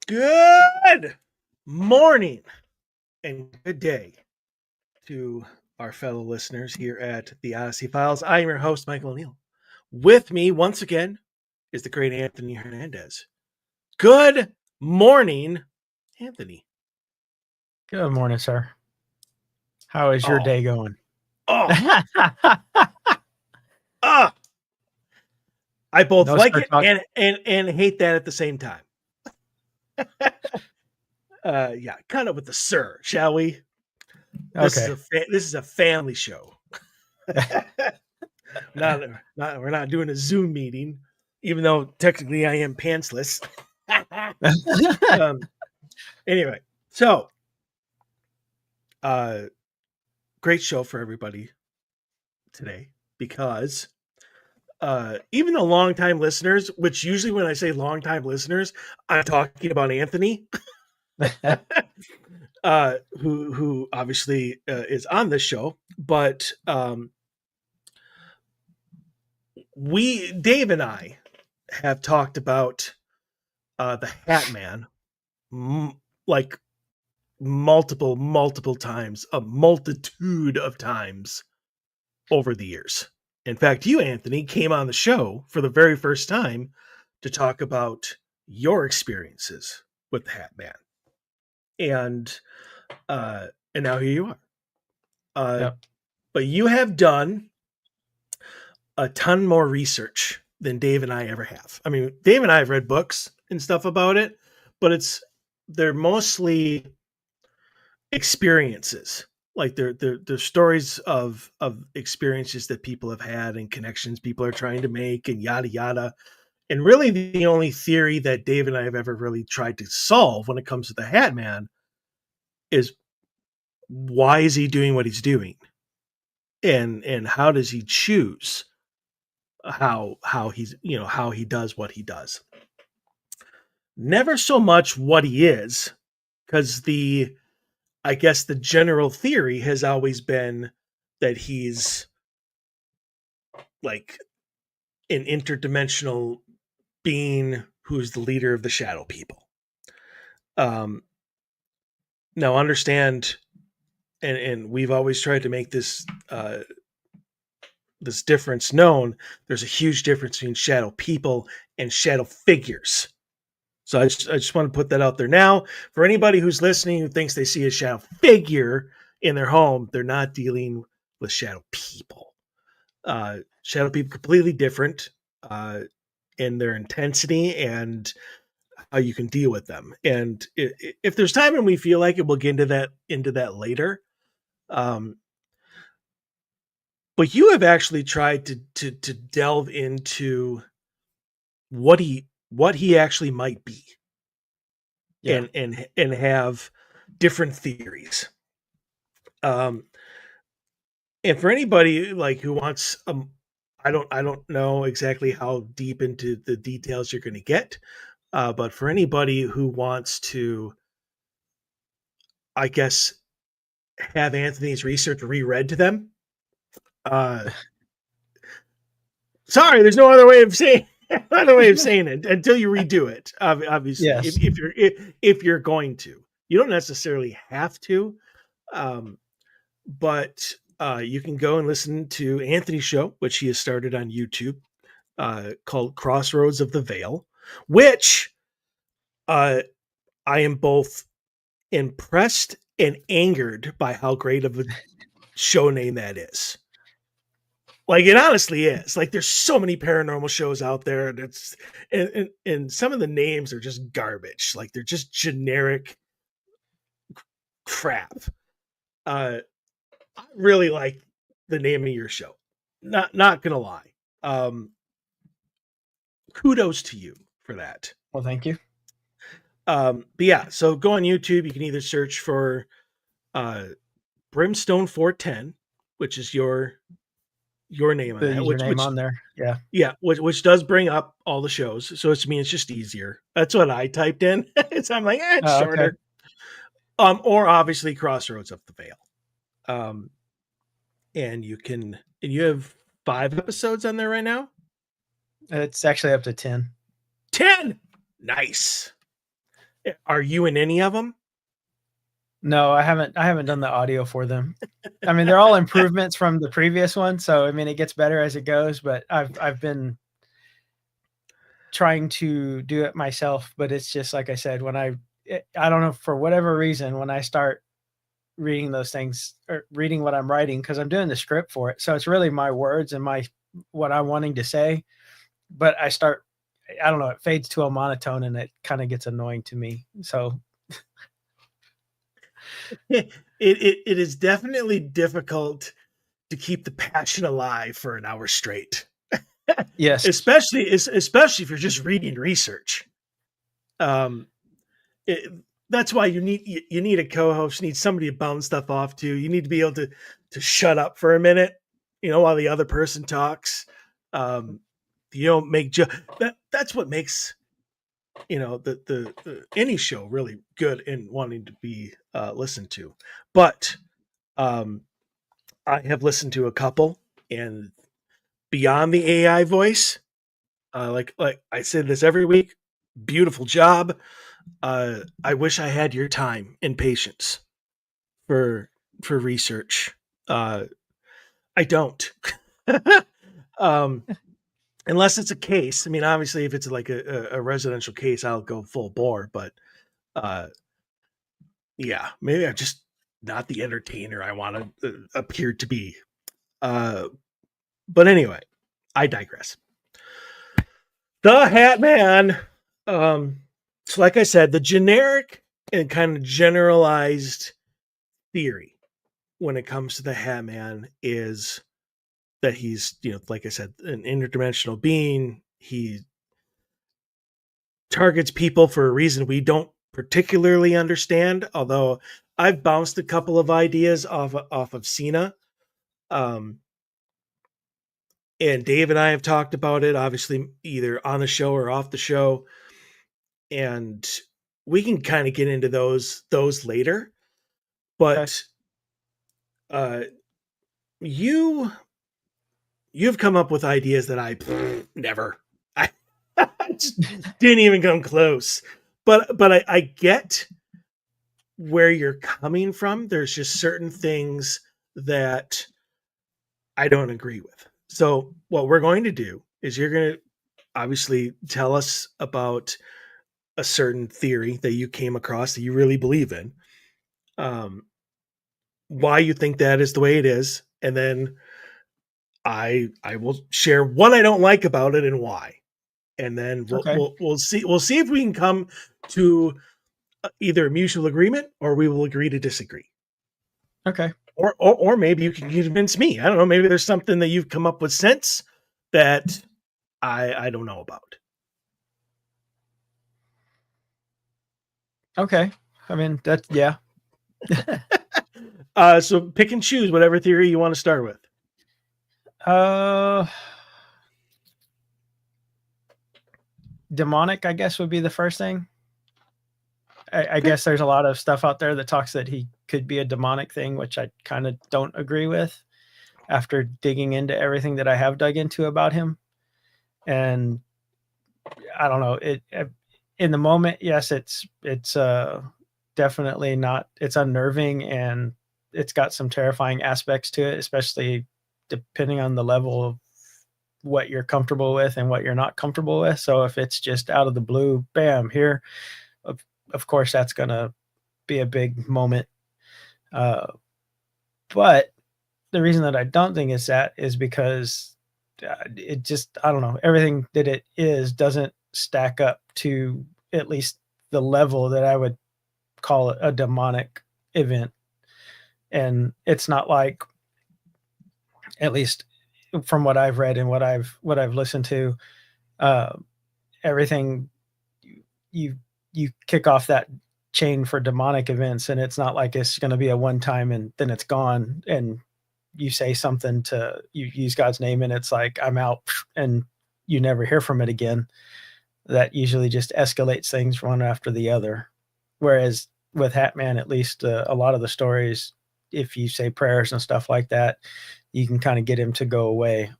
Good morning and good day to our fellow listeners here at the Odyssey Files. I am your host, Michael O'Neill. With me, once again, is the great Anthony Hernandez. Good morning, Anthony. Good morning, sir. How is your day going? I both No, like sir, it and hate that at the same time. Kind of with the sir, shall we? Okay. This is a family show. We're not doing a Zoom meeting, even though technically I am pantsless. Anyway, so great show for everybody today because even the longtime listeners, which usually when I say longtime listeners, I'm talking about Anthony, who obviously is on this show, but Dave and I have talked about the Hatman like multiple times, a multitude of times over the years. In fact, you, Anthony, came on the show for the very first time to talk about your experiences with the Hatman, and now here you are. Yep. But you have done a ton more research than Dave and I ever have. I mean, Dave and I have read books and stuff about it, but they're mostly experiences. Like they're stories of experiences that people have had and connections people are trying to make and yada yada. And really the only theory that Dave and I have ever really tried to solve when it comes to the Hatman is why is he doing what he's doing? And how does he choose how he's how he does what he does? Never so much what he is, because I guess the general theory has always been that he's like an interdimensional being who's the leader of the shadow people. Now understand, and we've always tried to make this this difference known. There's a huge difference between shadow people and shadow figures. So I just want to put that out there now. For anybody who's listening who thinks they see a shadow figure in their home, they're not dealing with shadow people. Shadow people completely different in their intensity and how you can deal with them. And if there's time and we feel like it, we'll get into that later. But you have actually tried to delve into what he actually might be. Yeah. And have different theories. And for anybody like who wants I don't know exactly how deep into the details you're going to get, but for anybody who wants to, I guess, have Anthony's research reread to them, sorry, there's no other way of saying it until you redo it. Obviously, yes. if you're going to, you don't necessarily have to, but you can go and listen to Anthony's show, which he has started on YouTube, called Crossroads of the Veil, which I am both impressed and angered by how great of a show name that is. Like, it honestly is. Like, there's so many paranormal shows out there, and some of the names are just garbage. Like, they're just generic crap. I really like the name of your show. Not gonna lie. Kudos to you for that. Well, thank you. But yeah, so go on YouTube. You can either search for Brimstone 410, which is your name on The that. username on there. Yeah. Yeah, which does bring up all the shows. So it's it's just easier. That's what I typed in. So I'm like, it's shorter. Okay. Or obviously Crossroads of the Veil. And you have 5 episodes on there right now? It's actually up to 10. 10! Nice. Are you in any of them? No, I haven't done the audio for them. I mean, they're all improvements from the previous one, so I mean, it gets better as it goes, but I've been trying to do it myself, but it's just like I said, when I don't know, for whatever reason, when I start reading those things or reading what I'm writing, because I'm doing the script for it, so it's really my words and my what I'm wanting to say, but I don't know, it fades to a monotone and it kind of gets annoying to me. So It is definitely difficult to keep the passion alive for an hour straight, yes. especially if you're just reading research. Um, it, that's why you need a co-host, you need somebody to bounce stuff off to. You need to be able to shut up for a minute, while the other person talks. Um, you don't make that's what makes the any show really good and wanting to be listened to. But um, I have listened to a couple, and beyond the AI voice, like I say this every week, beautiful job. I wish I had your time and patience for research. Uh, I don't. um, unless it's a case. I mean, obviously, if it's like a residential case, I'll go full bore. But uh, yeah, maybe I'm just not the entertainer I want to appear to be. Uh, but anyway, I digress. The Hat Man. Um, so, like I said, the generic and kind of generalized theory when it comes to the Hat Man is that he's, like I said, an interdimensional being. He targets people for a reason we don't particularly understand. Although I've bounced a couple of ideas off of Cena, um, and Dave and I have talked about it, obviously either on the show or off the show, and we can kind of get into those later. Okay. But uh, you you've come up with ideas that I never. I just didn't even come close. But I get where you're coming from. There's just certain things that I don't agree with. So what we're going to do is you're going to obviously tell us about a certain theory that you came across that you really believe in, um, why you think that is the way it is, and then I will share what I don't like about it and why, and then Okay. we'll see if we can come to either a mutual agreement or we will agree to disagree. Okay. Or maybe you can convince me. I don't know. Maybe there's something that you've come up with since that I don't know about. Okay. I mean, that, yeah. So pick and choose whatever theory you want to start with. uh, Demonic, I guess, would be the first thing. I Okay. guess there's a lot of stuff out there that talks that he could be a demonic thing, which I kind of don't agree with after digging into everything that I have dug into about him. And I don't know, it in the moment, yes, it's definitely not, it's unnerving and it's got some terrifying aspects to it, especially depending on the level of what you're comfortable with and what you're not comfortable with. So if it's just out of the blue, bam, here, of, of course that's going to be a big moment. Uh, but the reason that I don't think it's that is because it just, I don't know, everything that it is doesn't stack up to at least the level that I would call it a demonic event. And it's not like, at least from what I've read and what I've listened to, uh, everything you you kick off that chain for demonic events, and it's not like it's going to be a one time and then it's gone, and you say something to, you use God's name and it's like I'm out, and you never hear from it again. That usually just escalates things one after the other. Whereas with Hatman, at least a lot of the stories, if you say prayers and stuff like that, you can kind of get him to go away.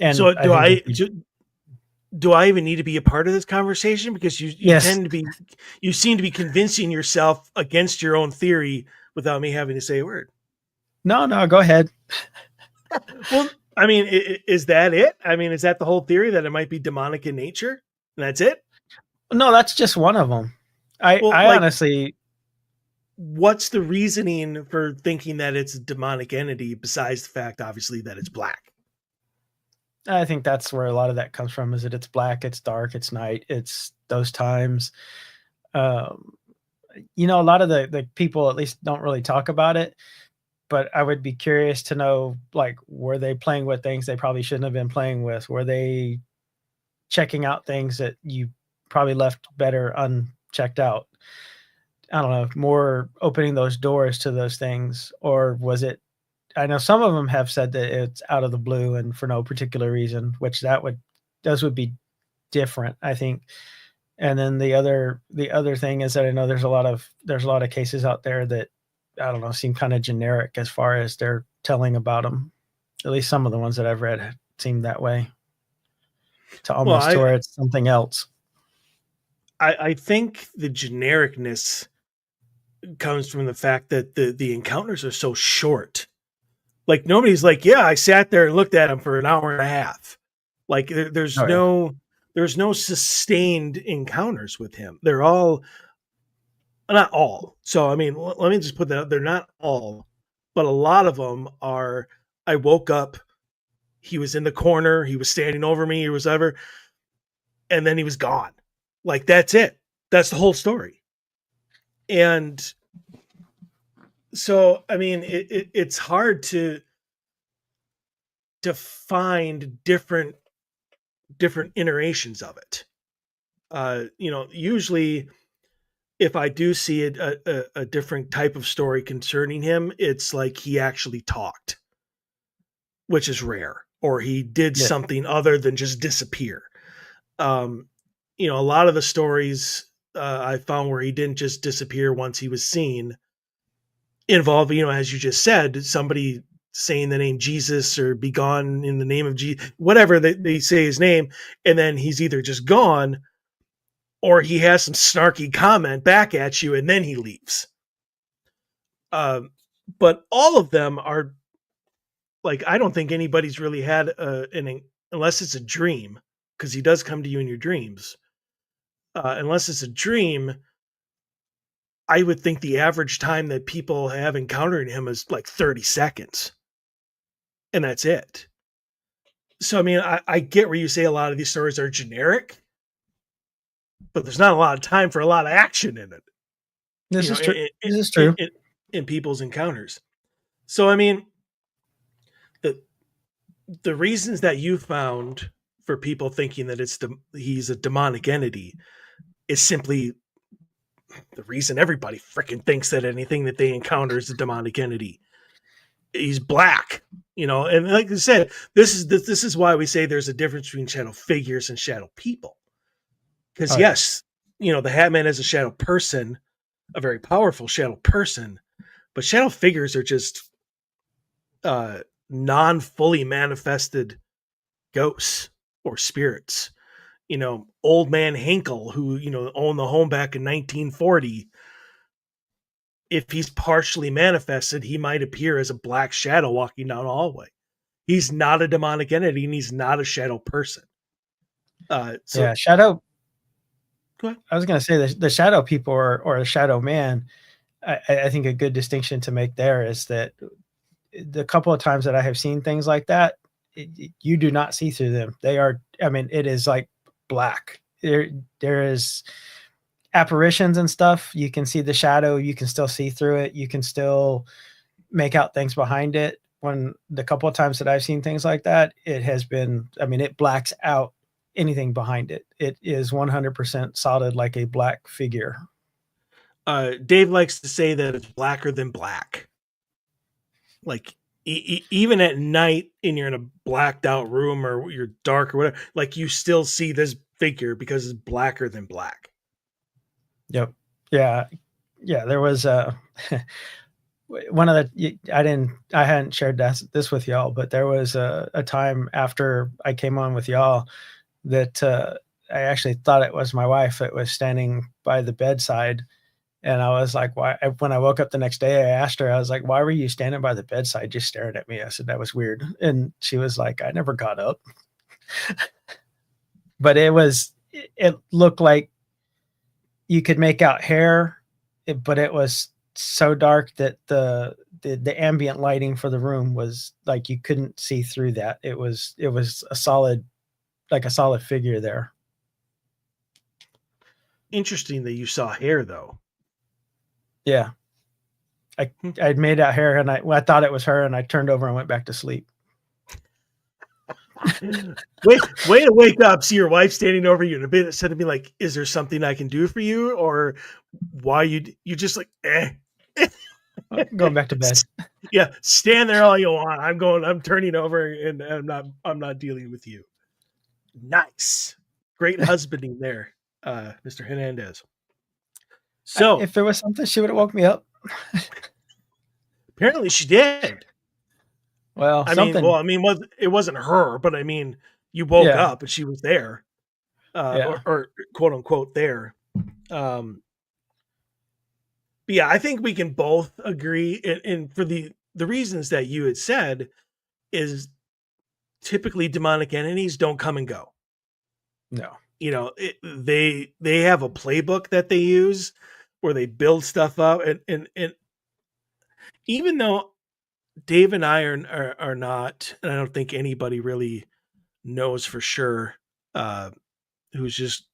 And So I do think if I you, do I even need to be a part of this conversation? Because Yes. you seem to be convincing yourself against your own theory without me having to say a word. No, no, go ahead. Well, I mean, is that it? I mean, is that the whole theory, that it might be demonic in nature? And that's it? No, that's just one of them. Well, I like, honestly, what's the reasoning for thinking that it's a demonic entity besides the fact, obviously, that it's black? I think that's where a lot of that comes from, is that it's black, it's dark, it's night, it's those times. Um, a lot of the people at least don't really talk about it, but I would be curious to know, like, were they playing with things they probably shouldn't have been playing with? Were they checking out things that you probably left better unchecked out? I don't know, more opening those doors to those things, or was it? I know some of them have said that it's out of the blue and for no particular reason, which those would be different, I think. And then the other thing is that I know there's a lot of cases out there that, I don't know, seem kind of generic as far as they're telling about them. At least some of the ones that I've read seem that way, to Well, almost to where it's something else. I think the genericness comes from the fact that the encounters are so short. Like, nobody's like, yeah, I sat there and looked at him for an hour and a half. Like, Oh yeah. there's no sustained encounters with him. They're all, not all. So I mean, let me just put that out. They're not all, but a lot of them are. I woke up, he was in the corner, he was standing over me, or whatever, and then he was gone. Like, that's it. That's the whole story. And so, I mean, it's hard to find different iterations of it. Usually, if I do see a different type of story concerning him, it's like he actually talked, which is rare, or he did Yeah. something other than just disappear. Um, a lot of the stories I found where he didn't just disappear once he was seen involve, as you just said, somebody saying the name Jesus, or be gone in the name of Jesus, whatever they say his name, and then he's either just gone, or he has some snarky comment back at you and then he leaves. Um, but all of them are like, I don't think anybody's really had unless it's a dream, because he does come to you in your dreams. Unless it's a dream, I would think the average time that people have encountered him is like 30 seconds, and that's it. So, I mean, I get where you say a lot of these stories are generic, but there's not a lot of time for a lot of action in it, This is true. This is in, true. in, in people's encounters. So, I mean, the the reasons that you found for people thinking that he's a demonic entity is simply the reason everybody freaking thinks that anything that they encounter is a demonic entity. He's black, and like I said, this is why we say there's a difference between shadow figures and shadow people. Because Oh yeah. yes, the Hatman is a shadow person, a very powerful shadow person, but shadow figures are just non fully manifested ghosts or spirits. Old man Hinkle, who, owned the home back in 1940, if he's partially manifested, he might appear as a black shadow walking down a hallway. He's not a demonic entity, and he's not a shadow person. So Yeah. Shadow. go ahead. I was going to say the shadow people, or a shadow man. I think a good distinction to make there is that the couple of times that I have seen things like that, you do not see through them. They are, I mean, it is like black. There is apparitions and stuff. You can see the shadow. You can still see through it. You can still make out things behind it. When the couple of times that I've seen things like that, it has been, I mean, it blacks out anything behind it. It is 100% solid, like a black figure. Dave likes to say that it's blacker than black. Like, even at night, and you're in a blacked out room, or you're dark or whatever, like, you still see this figure because it's blacker than black. Yep. Yeah. Yeah. There was one of the, I hadn't shared this with y'all, but there was a time after I came on with y'all that I actually thought it was my wife that was standing by the bedside. And I was like, why? When I woke up the next day, I asked her, I was like, why were you standing by the bedside just staring at me? I said, that was weird. And she was like, I never got up. But it looked like you could make out hair, but it was so dark that the ambient lighting for the room was like you couldn't see through that. It was a solid, like a solid figure there. Interesting that you saw hair though. Yeah. I made out hair and I thought it was her and I turned over and went back to sleep. Way to wake up, see your wife standing over you in a bit, said to me like, is there something I can do for you? Or why you just like, Going back to bed. Yeah, stand there all you want. I'm turning over and I'm not dealing with you. Nice. Great husbanding there, Mr. Hernandez. So if there was something, she would have woke me up. Apparently she did. Well, it wasn't her, but I mean, you woke up and she was there, or quote unquote there. But yeah, I think we can both agree, and for the reasons that you had said, is typically demonic entities don't come and go. No, they have a playbook that they use where they build stuff up, and even though Dave and I are not, and I don't think anybody really knows for sure, who's just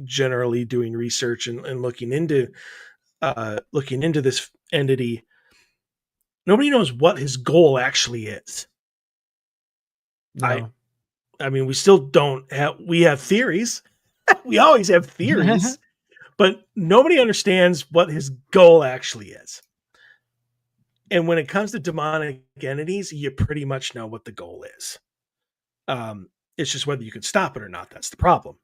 generally doing research and looking into this entity. Nobody knows what his goal actually is. no. I mean, we still don't have. We have theories. We always have theories, but nobody understands what his goal actually is. And when it comes to demonic entities, you pretty much know what the goal is. It's just whether you can stop it or not. That's the problem.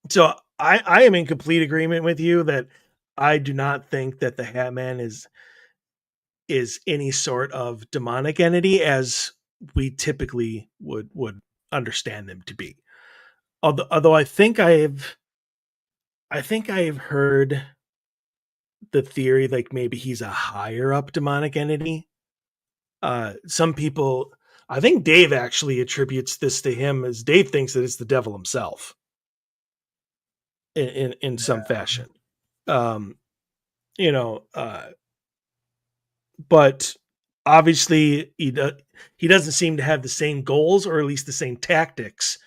So I am in complete agreement with you that I do not think that the Hatman is any sort of demonic entity as we typically would understand them to be. Although I think I've heard the theory like maybe he's a higher up demonic entity. Some people, I think Dave actually attributes this to him, as Dave thinks that it's the devil himself in some fashion. But obviously he doesn't seem to have the same goals, or at least the same tactics,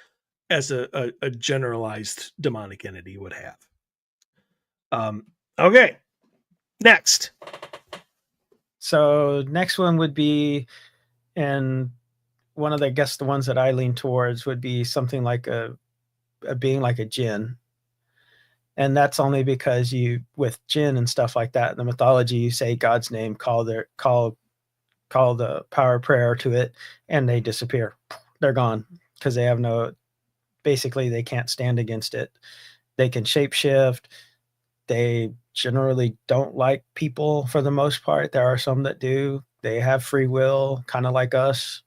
as a generalized demonic entity would have. Okay, next. So next one would be, and one of the, I guess the ones that I lean towards would be something like a being like a jinn. And that's only because with jinn and stuff like that, in the mythology, you say God's name, call the power prayer to it, and they disappear. They're gone because basically they can't stand against it. They can shapeshift. They generally don't like people for the most part. There are some that do. They have free will, kind of like us,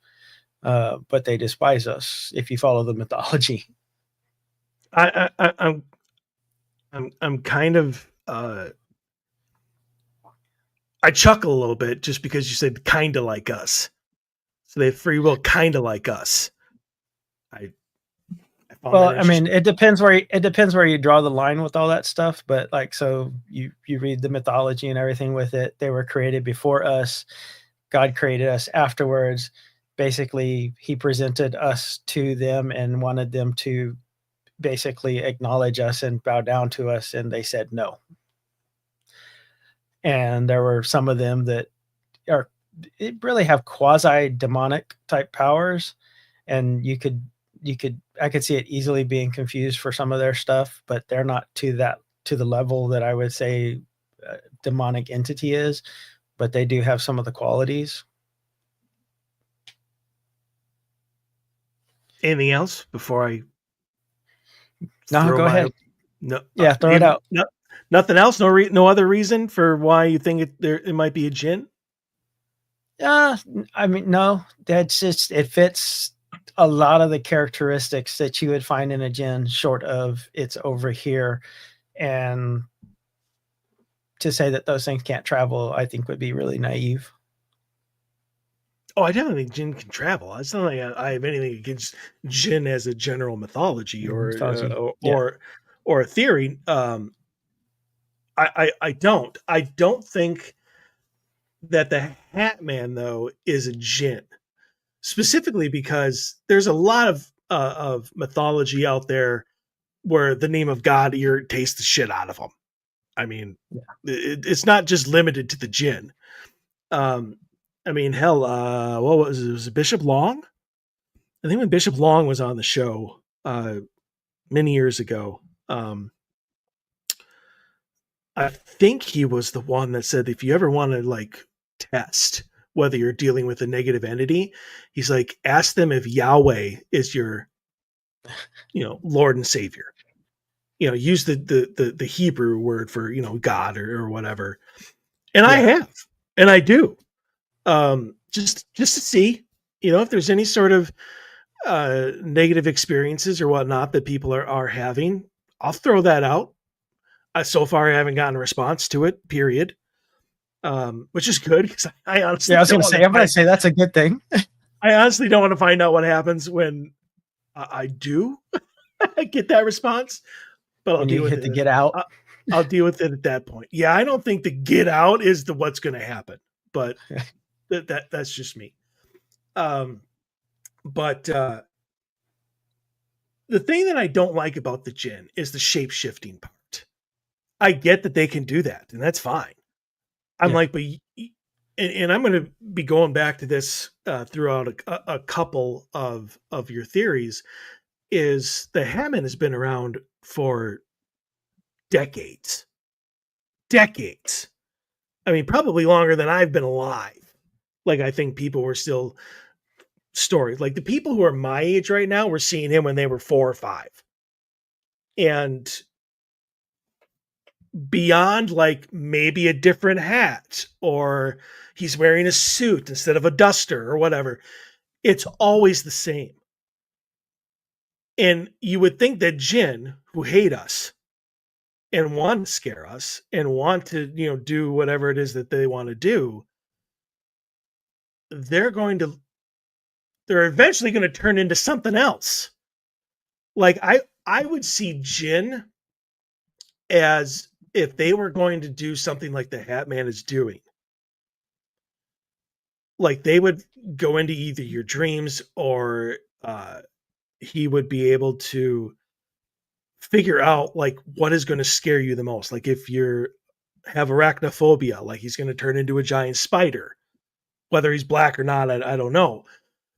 but they despise us if you follow the mythology. I'm kind of I chuckle a little bit just because you said kind of like us. So they have free will, kind of like us. I mean, it depends where you draw the line with all that stuff. But like, so you read the mythology and everything with it. They were created before us. God created us afterwards. Basically, he presented us to them and wanted them to basically acknowledge us and bow down to us, and they said no. And there were some of them that really have quasi demonic type powers, and I could see it easily being confused for some of their stuff, but they're not to the level that I would say a demonic entity is, but they do have some of the qualities. Anything else before I? No, go ahead. No, yeah, throw it out. No, nothing else. No other reason for why you think it might be a jinn. I mean, no. That's just, it fits a lot of the characteristics that you would find in a djinn, short of it's over here. And to say that those things can't travel, I think would be really naive. Oh, I definitely think Jin can travel. It's not like I have anything against Jin as a general mythology Mythology. Yeah. or a theory. I don't. I don't think that the Hatman though is a Jin, specifically because there's a lot of mythology out there where the name of God irritates the shit out of them. I mean, Yeah. it's not just limited to the Jin. I mean, hell, what was it? Was it Bishop Long? I think when Bishop Long was on the show many years ago, I think he was the one that said if you ever want to like test whether you're dealing with a negative entity, he's like, ask them if Yahweh is your, Lord and Savior. Use the Hebrew word for God or whatever. And I Yeah. have, and I do. Just to see, if there's any sort of negative experiences or whatnot that people are having, I'll throw that out. So far, I haven't gotten a response to it. Period. Which is good because I honestly, Yeah, I was don't going to want say, I'm going to say that's a good thing. I honestly don't want to find out what happens when I do get that response. But I'll When deal you with hit it. the get out. I'll deal with it at that point. Yeah, I don't think the get out is the what's going to happen, but that's just me. But the thing that I don't like about the Jinn is the shape shifting part. I get that they can do that, and that's fine. I'm Yeah. like, but and I'm going to be going back to this throughout a couple of your theories. Is the Hammond has been around for decades. I mean, probably longer than I've been alive. Like, I think people were still stories. Like, the people who are my age right now were seeing him when they were 4 or 5. And beyond, like, maybe a different hat or he's wearing a suit instead of a duster or whatever, it's always the same. And you would think that Jinn, who hate us and want to scare us and want to, do whatever it is that they want to do, they're eventually going to turn into something else. Like I would see Jinn as if they were going to do something like the Hatman is doing. Like they would go into either your dreams or he would be able to figure out like what is going to scare you the most. Like if you have arachnophobia, like he's going to turn into a giant spider. Whether he's black or not, I don't know.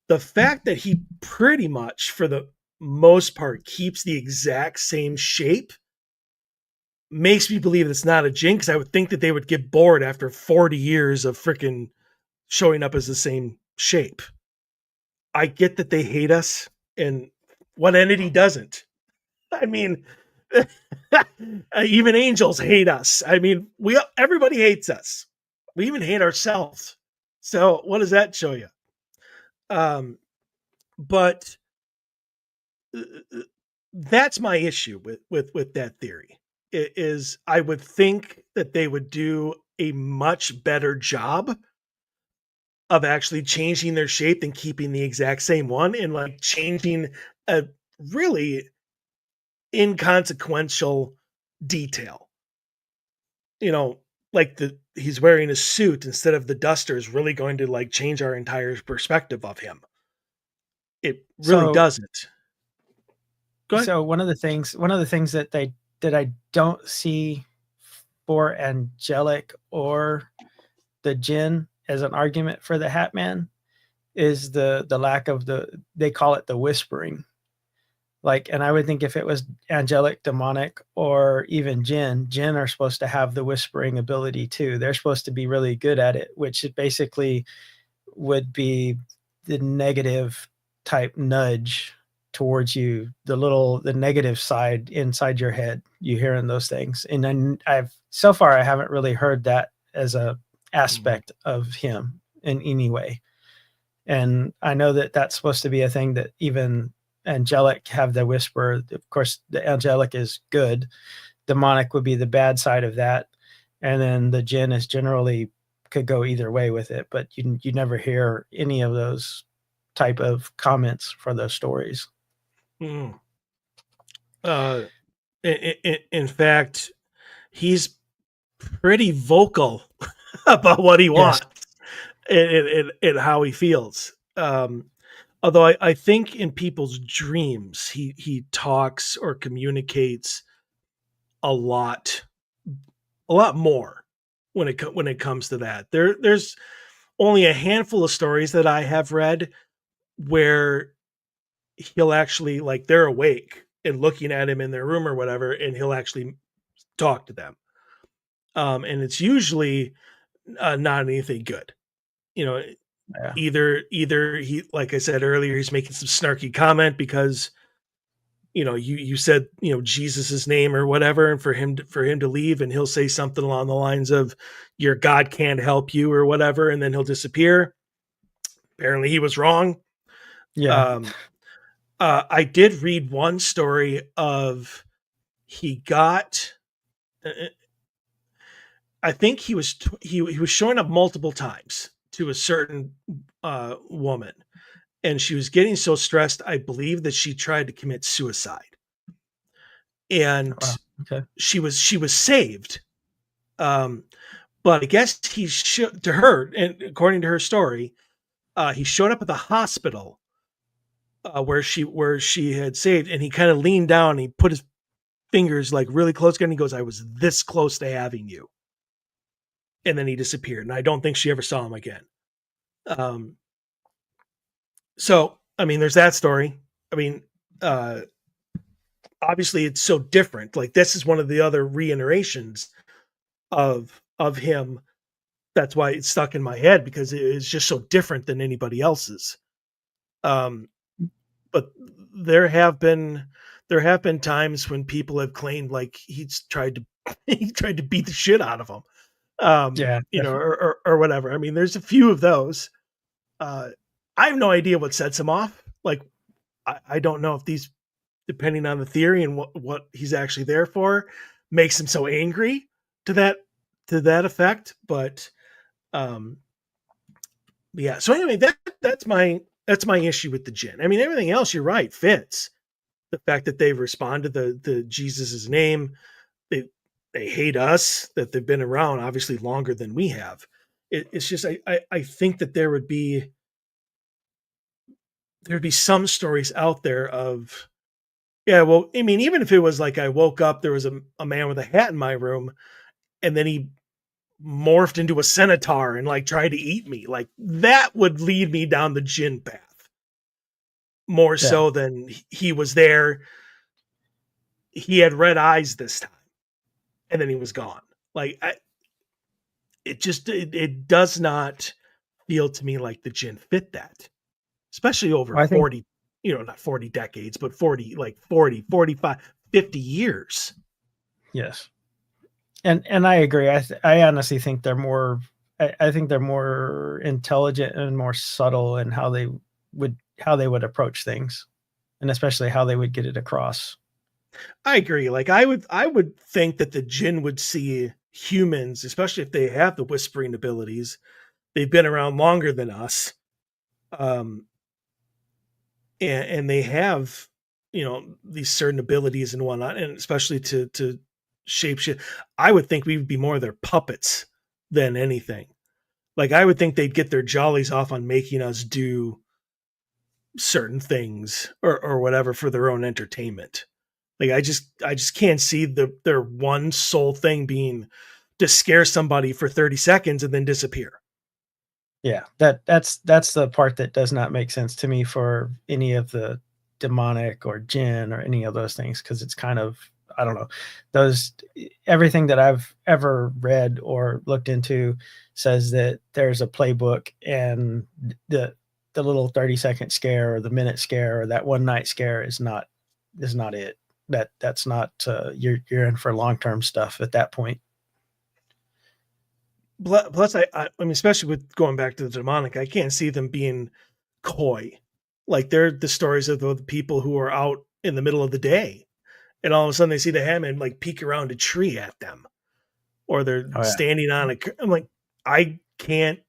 The fact that he pretty much, for the most part, keeps the exact same shape makes me believe it's not a jinx. I would think that they would get bored after 40 years of freaking showing up as the same shape. I get that they hate us, and what entity doesn't? I mean, even angels hate us. I mean, everybody hates us. We even hate ourselves. So what does that show you? But that's my issue with that theory. It is I would think that they would do a much better job of actually changing their shape than keeping the exact same one, and like changing a really inconsequential detail. Like he's wearing a suit instead of the duster is really going to like change our entire perspective of him. It really doesn't. Go ahead. So one of the things that I don't see for angelic or the Jinn as an argument for the Hatman is the lack of they call it the whispering. Like, and I would think if it was angelic, demonic, or even Jinn are supposed to have the whispering ability too. They're supposed to be really good at it, which basically would be the negative type nudge towards you, the negative side inside your head, you hearing those things. And then so far I haven't really heard that as a aspect of him in any way. And I know that that's supposed to be a thing that even angelic have the whisper. Of course, the angelic is good. Demonic would be the bad side of that. And then the jinn is generally could go either way with it, but you never hear any of those type of comments for those stories. Mm. Uh, in fact, he's pretty vocal about what he Yes. wants and how he feels. Although I think in people's dreams, he talks or communicates a lot, a lot more when it comes to that. There's only a handful of stories that I have read where he'll actually, like, they're awake and looking at him in their room or whatever, and he'll actually talk to them. And it's usually not anything good. You know, Yeah. either he, like I said earlier, he's making some snarky comment because you said Jesus's name or whatever, and for him to leave, and he'll say something along the lines of your God can't help you or whatever, and then he'll disappear. Apparently, he was wrong. Yeah. Um, I did read one story of he got. I think he was showing up multiple times to a certain woman, and she was getting so stressed. I believe that she tried to commit suicide, Wow. and Okay. she was saved. Um, but I guess to her, and according to her story, he showed up at the hospital where she had saved, and he kind of leaned down and he put his fingers like really close, and he goes, "I was this close to having you," and then he disappeared, and I don't think she ever saw him again. Um, so I mean, there's that story. I mean, uh, obviously, it's so different. Like, this is one of the other reiterations of him. That's why it's stuck in my head, because it is just so different than anybody else's. Um, but there have been times when people have claimed like he's tried to he tried to beat the shit out of them, Yeah. or whatever. I mean, there's a few of those. Uh, I have no idea what sets him off. Like, I don't know if these, depending on the theory and what he's actually there for, makes him so angry to that effect. But um, yeah. So anyway, that's my issue with the gin. I mean, everything else, you're right, fits. The fact that they respond to the Jesus's name, they they hate us, that they've been around obviously longer than we have. It's just I think that there'd be some stories out there of, yeah, well, I mean, even if it was like I woke up, there was a man with a hat in my room, and then he morphed into a centaur and like tried to eat me, like that would lead me down the gin path more Yeah. so than he was there. He had red eyes this time, and then he was gone. Like, it does not feel to me like the gin fit that, especially over Well, I think 40, not 40 decades, but 40, like 40, 45, 50 years. yes. And I agree. I honestly think they're more. I think they're more intelligent and more subtle in how they would approach things, and especially how they would get it across. I agree. Like, I would think that the jinn would see humans, especially if they have the whispering abilities. They've been around longer than us. Um, and they have, these certain abilities and whatnot, and especially to shape shit. I would think we would be more of their puppets than anything. Like, I would think they'd get their jollies off on making us do certain things or whatever for their own entertainment. Like, I just can't see their one sole thing being to scare somebody for 30 seconds and then disappear. Yeah, that's the part that does not make sense to me for any of the demonic or jinn or any of those things, because it's kind of, I don't know, those everything that I've ever read or looked into says that there's a playbook, and the little 30-second scare or the minute scare or that one night scare is not it. That's not you're in for long-term stuff at that point. Plus, I mean, especially with going back to the demonic, I can't see them being coy. Like they're the stories of the people who are out in the middle of the day, and all of a sudden they see the Hatman like peek around a tree at them, or they're Oh yeah. standing on a. I'm like, I can't,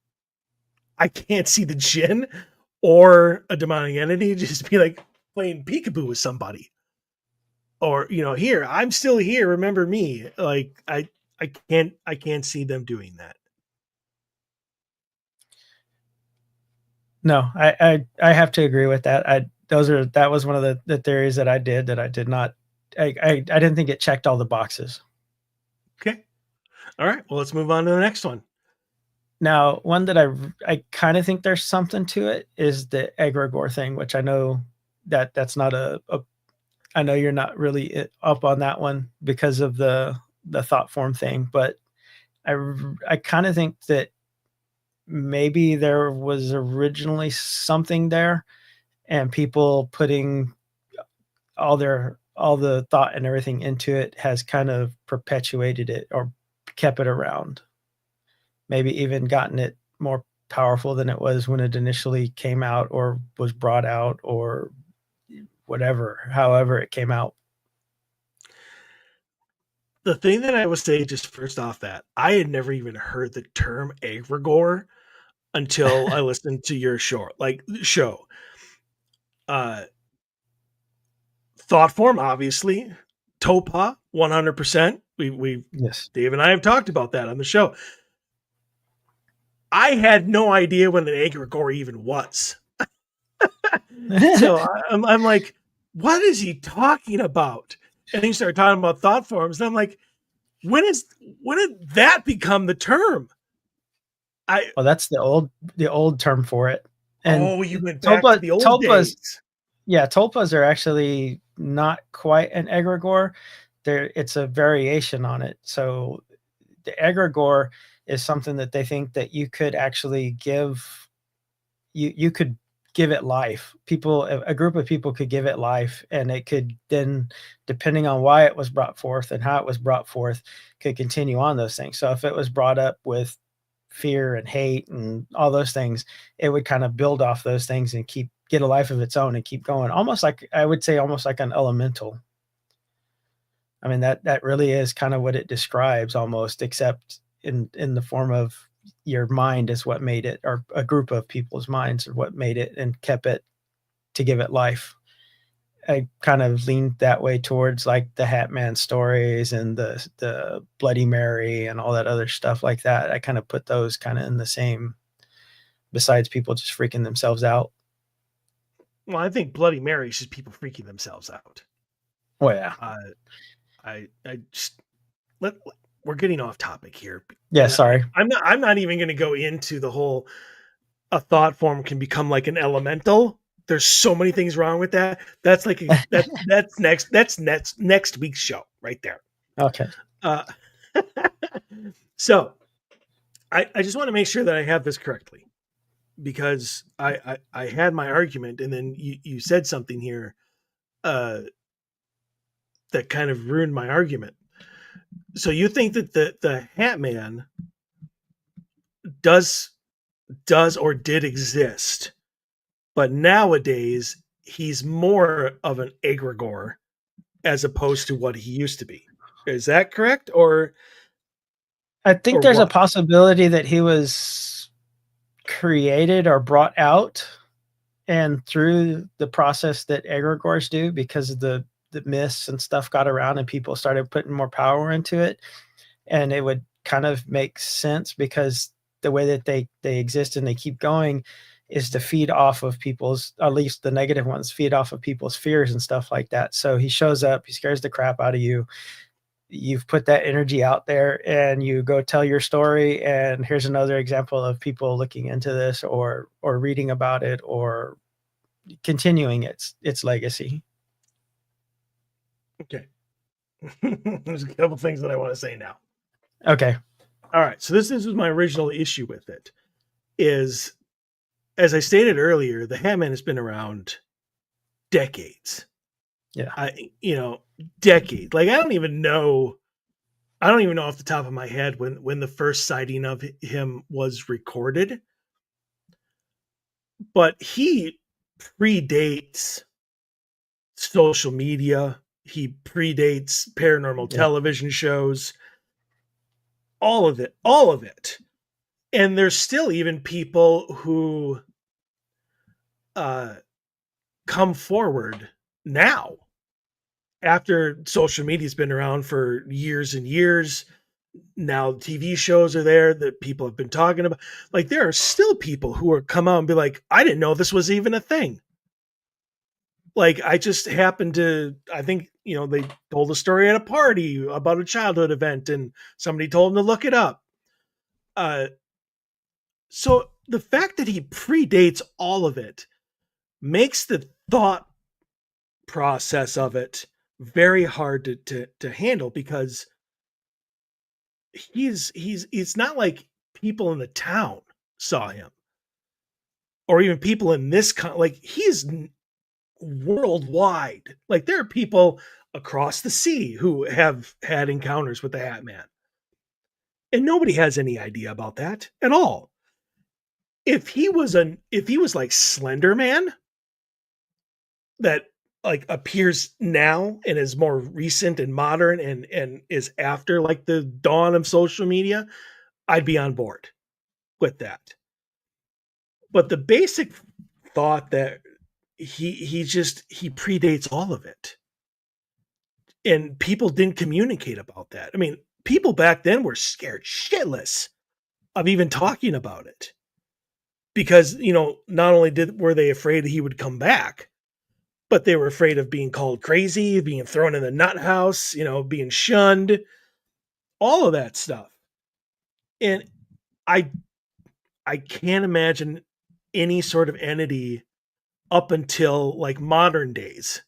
I can't see the djinn or a demonic entity just be like playing peekaboo with somebody, or here I'm still here. Remember me? Like I can't see them doing that. No, I have to agree with that. That was one of the theories that I did not I didn't think it checked all the boxes. Okay, all right. Well, let's move on to the next one. Now, one that I kind of think there's something to it is the egregore thing, which I know that's not a I know you're not really up on that one because of the thought form thing, but I kind of think that maybe there was originally something there, and people putting all the thought and everything into it has kind of perpetuated it or kept it around. Maybe even gotten it more powerful than it was when it initially came out or was brought out or whatever, however it came out. The thing that I would say just first off that I had never even heard the term egregore until I listened to your show. Uh Thought form, obviously. Topa, 100%. We Yes. Dave and I have talked about that on the show. I had no idea what an egregore even was. So I'm like, what is he talking about? And then you start talking about thought forms, and I'm like, when did that become the term? I Well, that's the old term for it. And Oh, you went back to the old tulpas, days. yeah, tulpas are actually not quite an egregore. It's a variation on it. So the egregore is something that they think that you could actually you could give it life. A group of people could give it life, and it could then, depending on why it was brought forth and how it was brought forth, could continue on those things. So if it was brought up with fear and hate and all those things, it would kind of build off those things and get a life of its own and keep going. Almost like, I would say, almost like an elemental. I mean, that really is kind of what it describes almost, except in the form of your mind is what made it, or a group of people's minds are what made it and kept it to give it life. I kind of leaned that way towards like the Hatman stories and the Bloody Mary and all that other stuff like that. I kind of put those kind of in the same, besides people just freaking themselves out. Well, I think Bloody Mary is just people freaking themselves out. Oh yeah. Uh, I just let we're getting off topic here, Yeah, and sorry. I'm not even going to go into the whole a thought form can become like an elemental. There's so many things wrong with that. That's like that's next week's show right there. Okay. Uh, so I just want to make sure that I have this correctly, because I had my argument, and then you said something here uh, that kind of ruined my argument. So you think that the Hatman does or did exist, but nowadays he's more of an egregore as opposed to what he used to be. Is that correct, I think or there's a what? possibility that he was created or brought out, and through the process that egregores do, because of the myths and stuff got around and people started putting more power into it, and it would kind of make sense because the way that they exist and they keep going is to feed off of people's, at least the negative ones, feed off of people's fears and stuff like that. So he shows up, he scares the crap out of you. You've put that energy out there and you go tell your story, and here's another example of people looking into this or reading about it or continuing its legacy. Okay. There's a couple things that I want to say now. Okay. All right. So this was my original issue with it. Is, as I stated earlier, the Hatman has been around decades. Yeah. Decades. Like I don't even know off the top of my head when the first sighting of him was recorded. but he predates social media. He predates paranormal Yeah. television shows, all of it, all of it. And there's still even people who uh, come forward now after social media's been around for years and years. Now TV shows are there that people have been talking about. Like there are still people who are come out and be like, I didn't know this was even a thing. Like I just happened to, I think, they told a story at a party about a childhood event and somebody told them to look it up. Uh, so the fact that he predates all of it makes the thought process of it very hard to handle, because it's not like people in the town saw him, or even people in this like he's worldwide. Like there are people across the sea who have had encounters with the Hat Man, and nobody has any idea about that at all. If he was like Slender Man, that like appears now and is more recent and modern and is after like the dawn of social media, I'd be on board with that. But the basic thought that he predates all of it, and people didn't communicate about that. I mean, people back then were scared shitless of even talking about it, because not only were they afraid he would come back, but they were afraid of being called crazy, being thrown in the nut house, being shunned, all of that stuff. And I I can't imagine any sort of entity up until like modern days.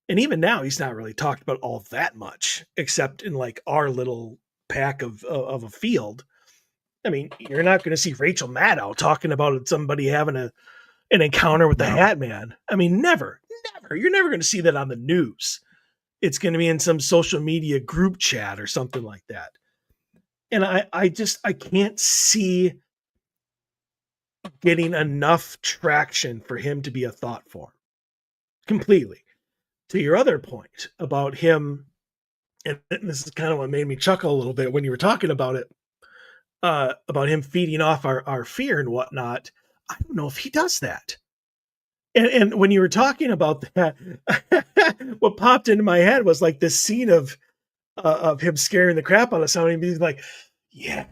And even now he's not really talked about all that much, except in like our little pack of a field. I mean, you're not going to see Rachel Maddow talking about somebody having an encounter with the No. Hat Man. I mean, never, never. You're never going to see that on the news. It's going to be in some social media group chat or something like that. And I can't see getting enough traction for him to be a thought form completely. To your other point about him, and this is kind of what made me chuckle a little bit when you were talking about it, about him feeding off our fear and whatnot. I don't know if he does that. And when you were talking about that, what popped into my head was like this scene of him scaring the crap out of somebody and being like, "Yeah,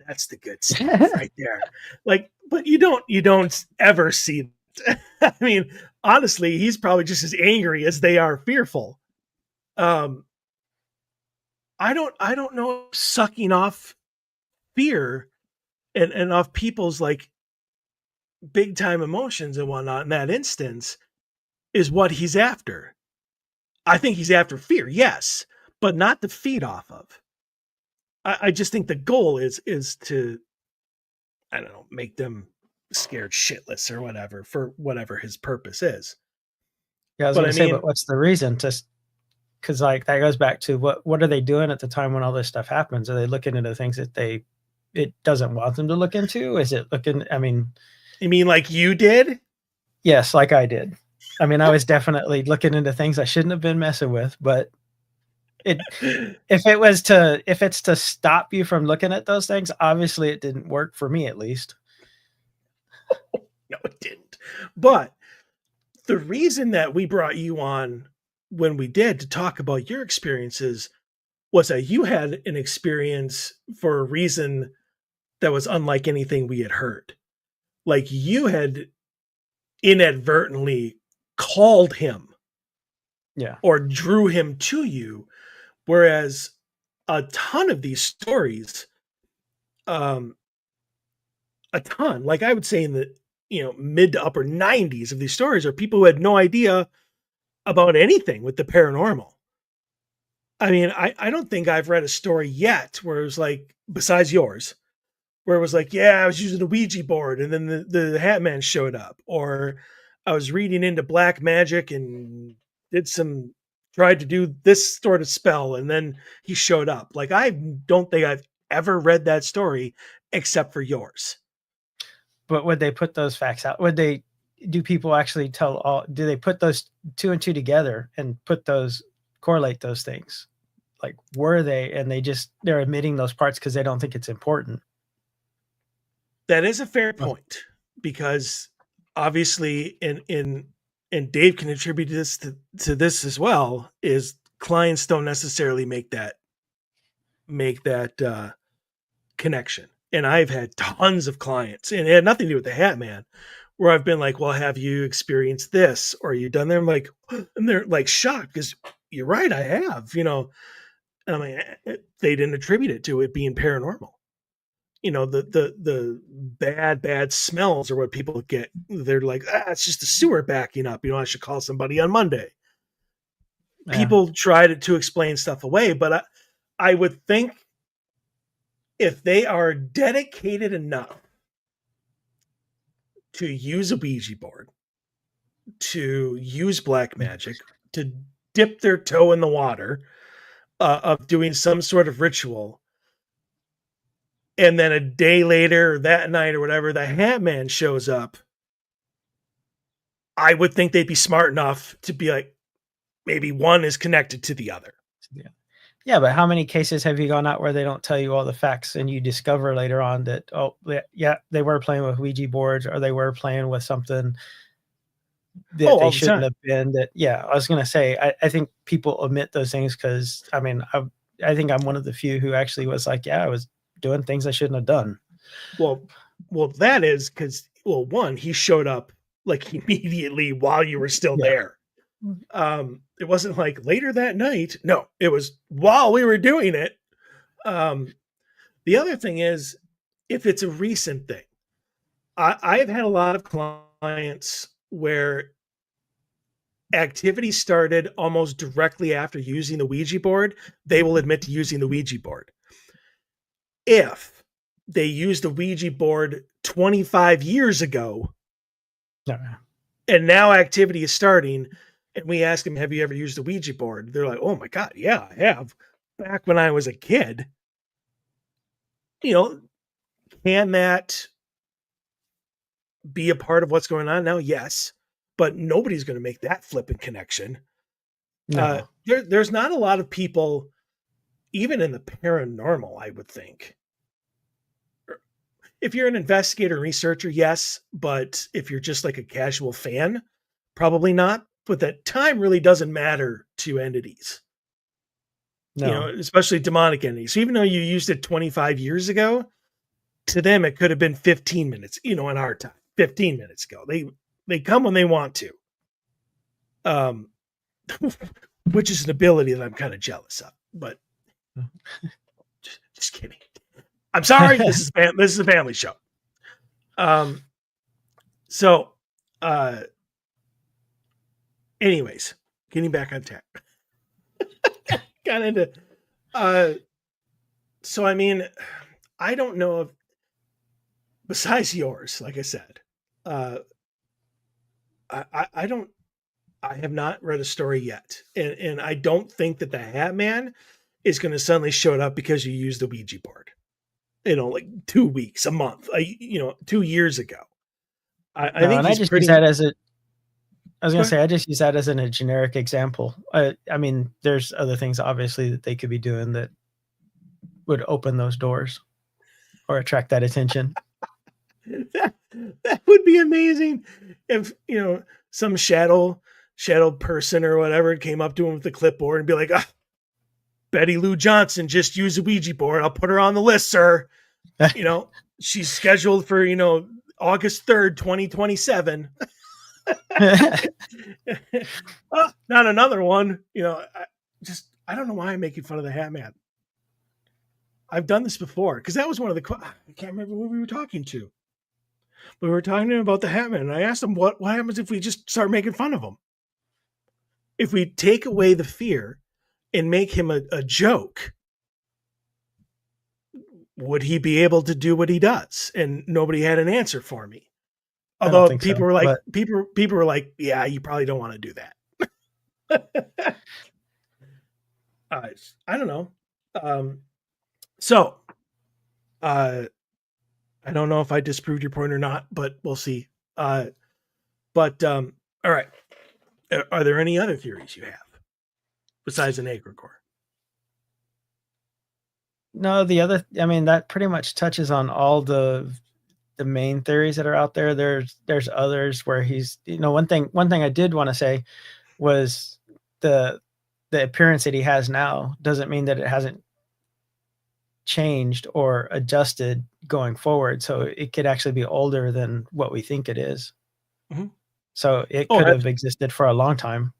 that's the good stuff right there." Like, but you don't ever see that. I mean, honestly, he's probably just as angry as they are fearful. Um, I don't know if sucking off fear and off people's like big time emotions and whatnot in that instance is what he's after. I think he's after fear, yes, but not to feed off of. I just think the goal is to, I don't know, make them scared shitless or whatever for whatever his purpose is. Yeah, I was But gonna I say, mean, but what's the reason to? Because like that goes back to what are they doing at the time when all this stuff happens? Are they looking into things that it doesn't want them to look into? Is it looking? I mean, you mean like you did? yes, like I did. I mean, I was definitely looking into things I shouldn't have been messing with, but it if it's to stop you from looking at those things, obviously it didn't work for me at least. No, it didn't. But the reason that we brought you on when we did to talk about your experiences was that you had an experience for a reason that was unlike anything we had heard. Like you had inadvertently called him Yeah. or drew him to you, whereas a ton of these stories, um, a ton, like I would say in the mid to upper 90s of these stories are people who had no idea about anything with the paranormal. I mean, I don't think I've read a story yet where it was like, besides yours, where it was like, yeah, I was using a Ouija board and then the Hat Man showed up, or I was reading into black magic and tried to do this sort of spell and then he showed up. Like, I don't think I've ever read that story except for yours. But would they put those facts out? Do people actually do they put those two and two together and correlate those things? Like, were they, and they're omitting those parts because they don't think it's important. That is a fair point, because obviously, and Dave can attribute this to this as well, is clients don't necessarily make that connection. And I've had tons of clients, and it had nothing to do with the Hatman, where I've been like, well, have you experienced this, or you done there? I'm like, and they're like shocked, because you're right, I have, and I'm like, they didn't attribute it to it being paranormal. The bad smells are what people get. They're like, it's just the sewer backing up. I should call somebody on Monday. Yeah. People try to explain stuff away, but I would think if they are dedicated enough to use a Ouija board, to use black magic, to dip their toe in the water of doing some sort of ritual, and then a day later, or that night or whatever, the Hatman shows up, I would think they'd be smart enough to be like, maybe one is connected to the other. Yeah, but how many cases have you gone out where they don't tell you all the facts, and you discover later on that, they were playing with Ouija boards, or they were playing with something that they shouldn't have been? I was going to say, I think people omit those things because, I think I'm one of the few who actually was like, I was doing things I shouldn't have done. Well, that is because, one, he showed up like immediately while you were still there. It wasn't like later that night. No, it was while we were doing it. The other thing is, if it's a recent thing, I've had a lot of clients where activity started almost directly after using the Ouija board. They will admit to using the Ouija board. If they used the Ouija board 25 years ago, and now activity is starting, and we ask them, have you ever used a Ouija board? They're like, oh my God, yeah, I have. Back when I was a kid. Can that be a part of what's going on now? Yes. But nobody's going to make that flipping connection. No. There's not a lot of people, even in the paranormal, I would think. If you're an investigator and researcher, yes. But if you're just like a casual fan, probably not. But that time really doesn't matter to entities. No. Especially demonic entities. So even though you used it 25 years ago, to them it could have been 15 minutes, in our time, 15 minutes ago. They come when they want to. Which is an ability that I'm kind of jealous of, but just kidding. I'm sorry. This is a family show. So, anyways, getting back on track. Got into, so I don't know if, besides yours, like I said, I have not read a story yet, and I don't think that the Hatman is going to suddenly show up because you used the Ouija board. Like 2 weeks, a month, 2 years ago. I think I just use that as a. I was going to say, I just use that as a generic example. There's other things obviously that they could be doing that would open those doors or attract that attention. that would be amazing if some shadow person or whatever came up to him with the clipboard and be like, Betty Lou Johnson just used a Ouija board. I'll put her on the list, sir. She's scheduled for August 3rd, 2027. Not another one. I don't know why I'm making fun of the Hatman. I've done this before because that was one of the. I can't remember who we were talking to. We were talking to him about the Hatman, and I asked him what happens if we just start making fun of him. If we take away the fear and make him a joke, would he be able to do what he does? And nobody had an answer for me. Although people were like, people were like, yeah, you probably don't want to do that. I don't know. So, I don't know if I disproved your point or not, but we'll see. But all right. Are there any other theories you have besides an egregore? No, I mean, that pretty much touches on all the main theories that are out there. There's others where he's, one thing I did want to say was the the appearance that he has now doesn't mean that it hasn't changed or adjusted going forward. So it could actually be older than what we think it is. Mhm. So it Oh, could have existed for a long time.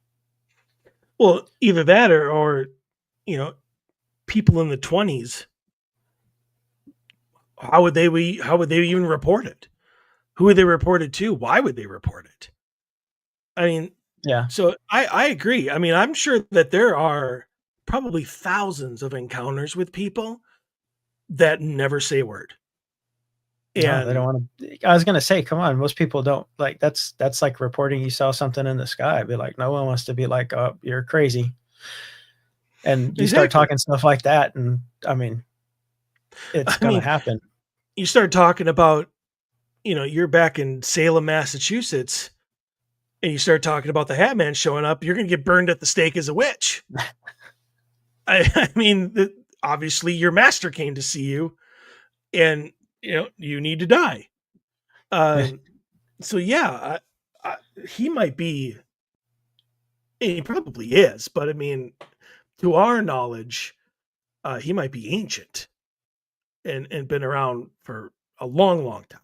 well, either that or you know, people in the 20s. How would they even report it? Who would they report it to? Why would they report it? I mean, Yeah. so I agree. I mean, I'm sure that there are probably thousands of encounters with people that never say a word. No, they don't And want to. I was gonna say, come on, most people don't like that's like reporting you saw something in the sky. Be like, no one wants to be like, oh, you're crazy. And you start exactly. talking stuff like that, and I mean, it's I gonna mean, happen. you start talking about, you're back in Salem, Massachusetts, and you start talking about the Hatman showing up, you're going to get burned at the stake as a witch. I mean, obviously your master came to see you, and you need to die. Um, so yeah, he might be, and he probably is, but I mean, to our knowledge, he might be ancient and been around for a long, long time.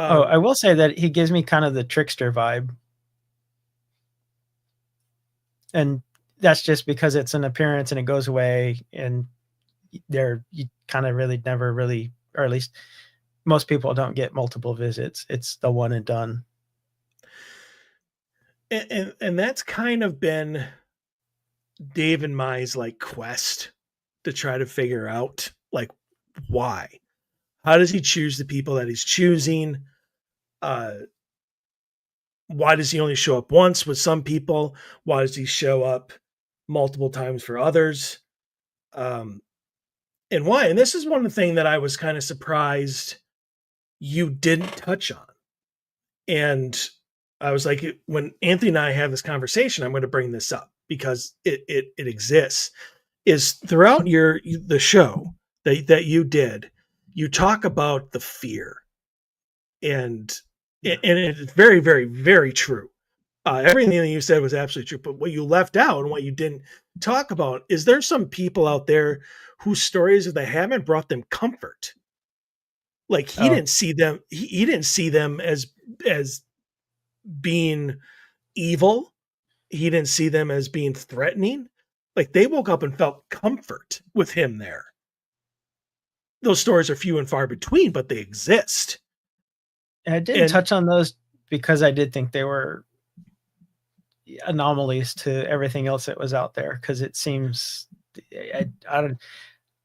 Oh, I Um, will say that he gives me kind of the trickster vibe, and that's just because it's an appearance and it goes away, and you kind of really never really, or at least most people don't get multiple visits. It's the one and done. and that's kind of been Dave and Mai's like quest to try to figure out like why. How does he choose the people that he's choosing? Uh, why does he only show up once with some people? Why does he show up multiple times for others? Um, and why? And this is one thing that I was kind of surprised you didn't touch on. And I was like, when Anthony and I have this conversation, I'm going to bring this up because it exists. Is throughout the show that you did, you talk about the fear, and it's very, very, very true. Everything that you said was absolutely true. But what you left out and what you didn't talk about is there's some people out there whose stories of the Hammond brought them comfort. Like he Oh, didn't see them. He didn't see them as being evil. He didn't see them as being threatening. Like they woke up and felt comfort with him there. Those stories are few and far between, but they exist. and I didn't And touch on those because I did think they were anomalies to everything else that was out there. Because it seems, I don't,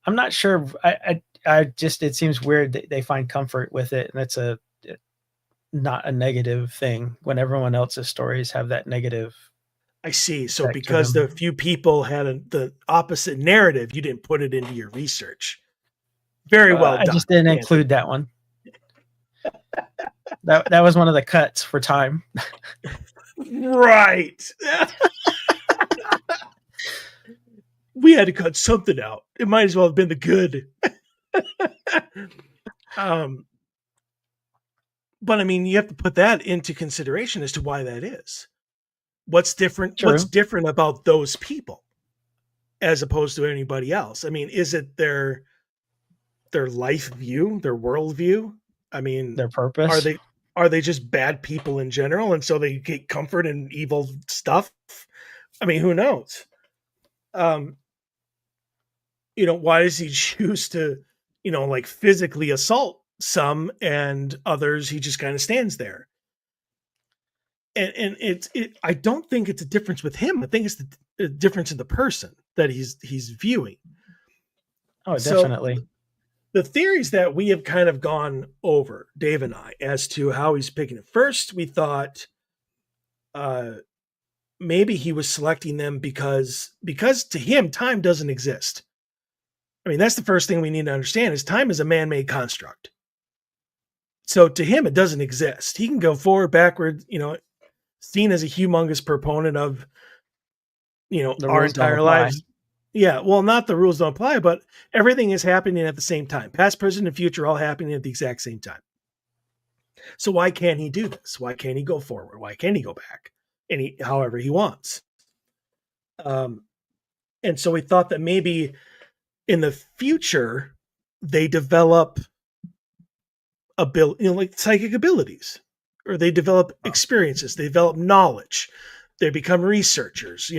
I'm not sure. I just it seems weird that they find comfort with it, and it's not a negative thing when everyone else's stories have that negative I see. So effect to because the them. few people had the opposite narrative, you didn't put it into your research. Very well I done, just didn't Anthony. include that one. That was one of the cuts for time. Right. We had to cut something out. It might as well have been the good. um, but I mean, you have to put that into consideration as to why that is. What's different? What's True, different about those people as opposed to anybody else? I mean, is it their life view, their world view? I mean, their are purpose. they are they just bad people in general, and so they get comfort in evil stuff? I mean, who knows? Um, why does he choose to, like physically assault some and others? He just kind of stands there, and I don't think it's a difference with him. I think it's the difference in the person that he's viewing. Oh, So definitely. the theories that we have kind of gone over, Dave and I, as to how he's picking it. First, we thought uh, maybe he was selecting them because to him time doesn't exist. I mean, that's the first thing we need to understand is time is a man-made construct. So to him, it doesn't exist. He can go forward, backward, seen as a humongous proponent of, The our rules don't entire apply. lives. Yeah, well, not the rules don't apply, but everything is happening at the same time. Past, present, and future all happening at the exact same time. So why can't he do this? Why can't he go forward? Why can't he go back? However he wants. And so we thought that maybe in the future they develop like psychic abilities, or they develop experiences, they develop knowledge, they become researchers,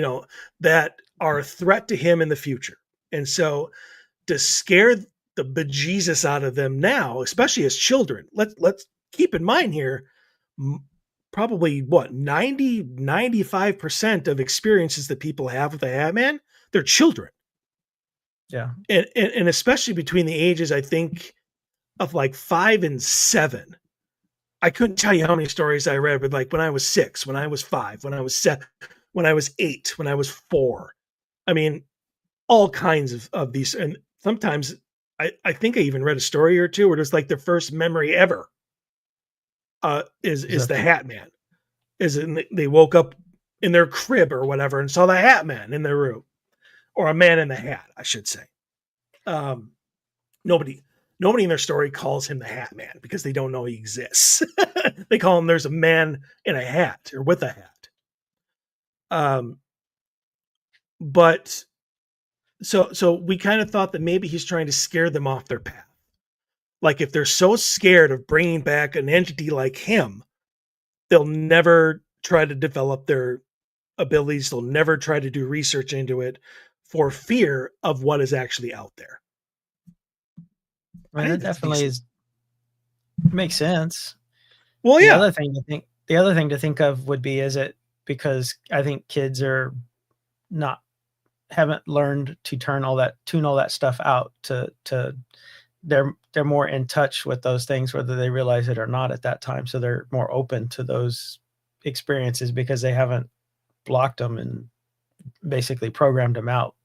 that are a threat to him in the future. And so to scare the bejesus out of them now, especially as children, let's keep in mind here, probably 95% of experiences that people have with the Hatman, they're children. Yeah. And especially between the ages, I think, of like 5 and 7. I couldn't tell you how many stories I read, but like when I was 6, when I was 5, when I was 7, when I was 8, when I was 4. I mean, all kinds of these. And sometimes I think I even read a story or two where it was like their first memory ever is the Hatman. They woke up in their crib or whatever and saw the Hatman in their room, or a man in the hat, I should say. Nobody in their story calls him the Hatman because they don't know he exists. They call him there's a man in a hat or with a hat. But so we kind of thought that maybe he's trying to scare them off their path. Like if they're so scared of bringing back an entity like him, they'll never try to develop their abilities. They'll never try to do research into it for fear of what is actually out there. I mean, that definitely makes sense. Well, yeah. The other thing to think of would be, is it because I think kids haven't learned to tune all that stuff out to they're more in touch with those things, whether they realize it or not at that time. So they're more open to those experiences because they haven't blocked them and basically programmed them out.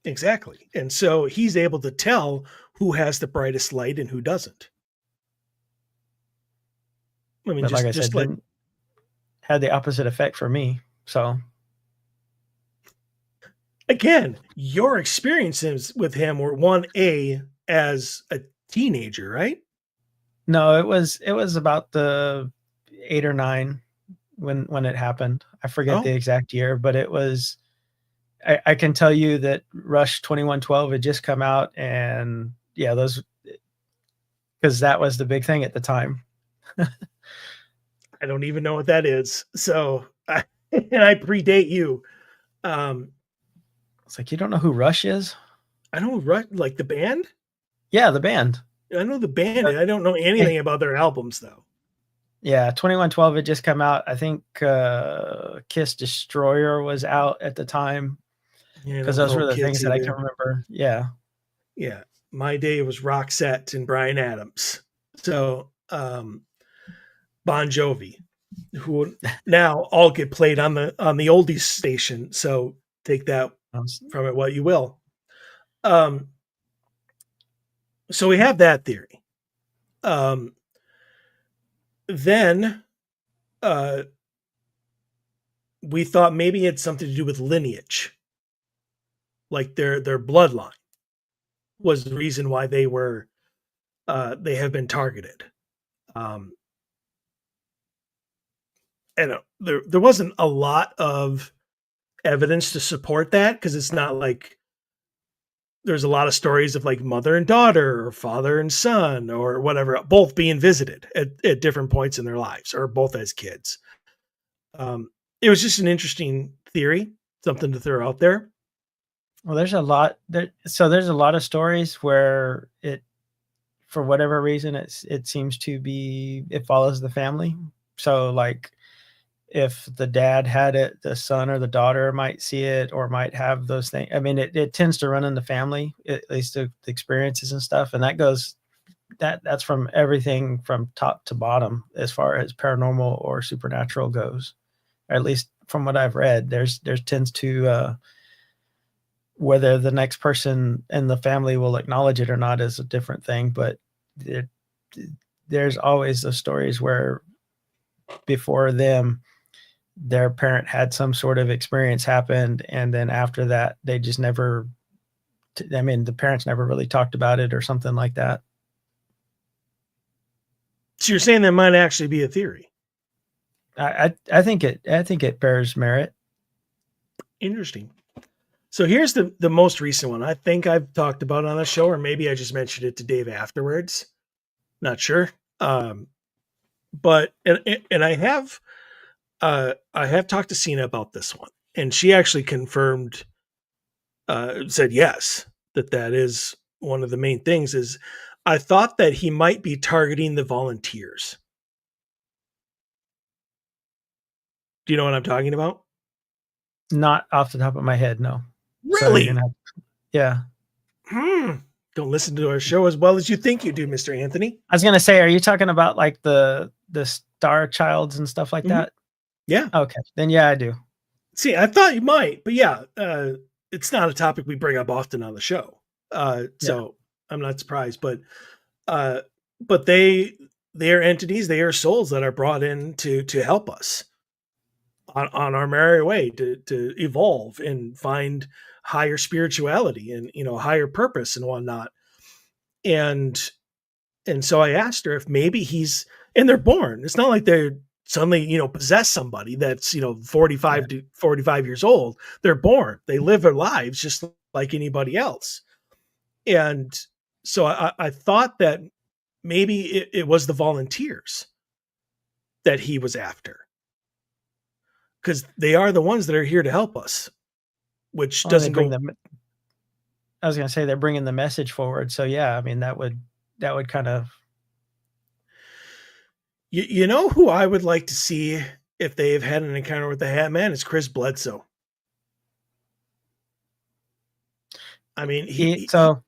Exactly. And so he's able to tell who has the brightest light and who doesn't. I mean, but like I said, didn't had the opposite effect for me. So again, your experiences with him were 1A as a teenager, right? No, it was about the 8 or 9 when it happened. I forget the exact year, but it was. I can tell you that Rush 2112 had just come out, and yeah, because that was the big thing at the time. I don't even know what that is. So, and I predate you. It's like, you don't know who Rush is? I know Rush, like the band. Yeah, the band. I know the band. I don't know anything about their albums, though. Yeah, 2112 had just come out. I think Kiss Destroyer was out at the time. Because those were the things that I can remember. Yeah. Yeah. My day was Roxette and Bryan Adams. So Bon Jovi, who now all get played on the oldies station. So take that from it what you will. So we have that theory. Then we thought maybe it had something to do with lineage. Like their bloodline was the reason why they have been targeted. And there wasn't a lot of evidence to support that, because it's not like there's a lot of stories of like mother and daughter or father and son or whatever, both being visited at different points in their lives, or both as kids. It was just an interesting theory, something to throw out there. Well, there's a lot there's a lot of stories where for whatever reason, it seems to be, it follows the family. So like if the dad had it, the son or the daughter might see it or might have those things. I mean, it tends to run in the family, at least the experiences and stuff. And that's from everything from top to bottom as far as paranormal or supernatural goes. Or at least from what I've read, there's tends to Whether the next person in the family will acknowledge it or not is a different thing, but it, there's always those stories where before them, their parent had some sort of experience happened, and then after that, they just never. I mean, the parents never really talked about it or something like that. So you're saying that might actually be a theory. I think it bears merit. Interesting. So here's the most recent one. I think I've talked about it on the show, or maybe I just mentioned it to Dave afterwards. Not sure. But I have talked to Cena about this one, and she actually confirmed, said yes, that is one of the main things. Is I thought that he might be targeting the volunteers. Do you know what I'm talking about? Not off the top of my head, no. So you're Really? gonna have, yeah. Don't listen to our show as well as you think you do, Mr. Anthony. I was gonna say, are you talking about like the Star Childs and stuff like that? Yeah. Okay, then yeah, I do. See, I thought you might, but yeah, it's not a topic we bring up often on the show. So I'm not surprised, but they are entities, they are souls that are brought in to help us on our merry way to evolve and find higher spirituality and higher purpose and whatnot. And so I asked her if maybe and they're born. It's not like they're suddenly possess somebody that's 45 to 45 years old. They're born. They live their lives just like anybody else. And so I thought that maybe it was the volunteers that he was after, because they are the ones that are here to help us, which doesn't go. I was going to say they're bringing the message forward. So yeah, I mean that would kind of. You know who I would like to see if they've had an encounter with the Hatman is Chris Bledsoe. I mean, so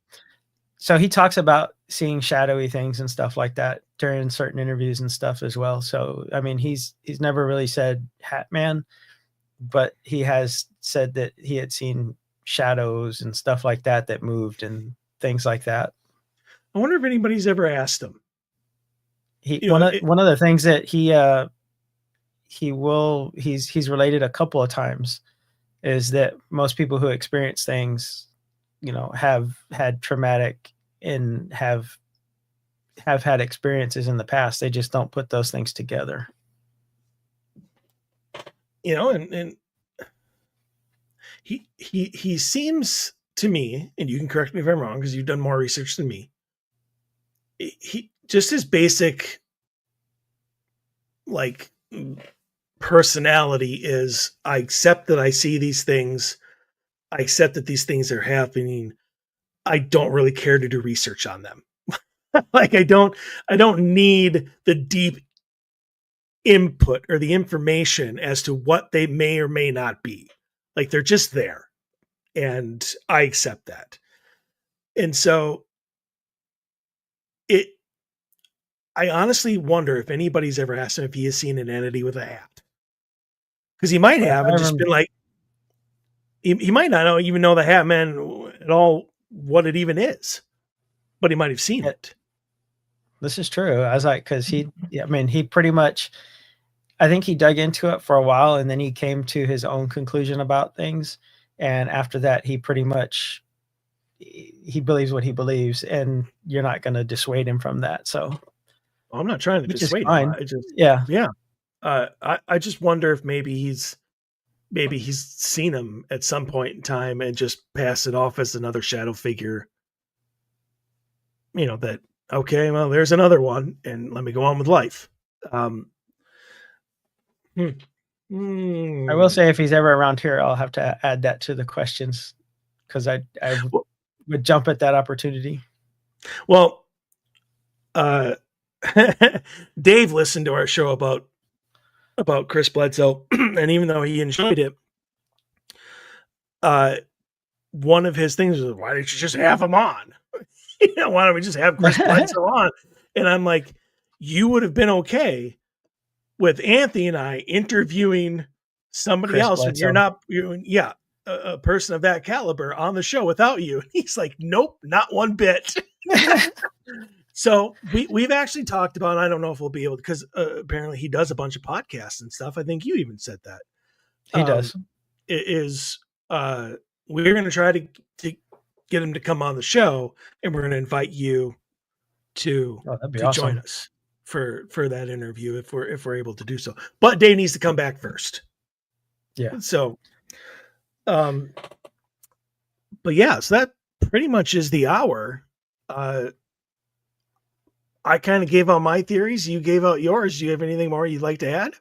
he talks about seeing shadowy things and stuff like that during certain interviews and stuff as well. So I mean, he's never really said Hatman, but he has said that he had seen shadows and stuff like that moved and things like that. I wonder if anybody's ever asked him. One of the things that he's related a couple of times is that most people who experience things, have had traumatic and have had experiences in the past. They just don't put those things together. And he seems to me, and you can correct me if I'm wrong because you've done more research than me. He just his basic like personality is, I accept that I see these things. I accept that these things are happening. I don't really care to do research on them. Like I don't need the deep input or the information as to what they may or may not be. Like they're just there. And I accept that. And so I honestly wonder if anybody's ever asked him if he has seen an entity with a hat. Because he might have and just been like, he might not even know the Hatman at all, what it even is, but he might have seen it. This is true. I was like, because he pretty much, I think he dug into it for a while and then he came to his own conclusion about things. And after that, he pretty much, he believes what he believes and you're not going to dissuade him from that. So I'm not trying to dissuade him. I just wonder if maybe he's seen him at some point in time and just passed it off as another shadow figure. That, okay, well, there's another one and let me go on with life. I will say if he's ever around here, I'll have to add that to the questions because I would jump at that opportunity. Well, Dave listened to our show about Chris Bledsoe, and even though he enjoyed it, one of his things was, why didn't you just have him on? Why don't we just have Chris Bledsoe on? And I'm like, you would have been okay with Anthony and I interviewing somebody else when you're not. a person of that caliber on the show without you. He's like, nope, not one bit. So we've actually talked about, I don't know if we'll be able to, because apparently he does a bunch of podcasts and stuff. I think you even said that. He does. It is we're going to try to get him to come on the show, and we're going to invite you to that'd be join awesome. us for that interview if we're able to do so. But Dave needs to come back first. Yeah. So, but yeah, so that pretty much is the hour. I kind of gave out my theories. You gave out yours. Do you have anything more you'd like to add?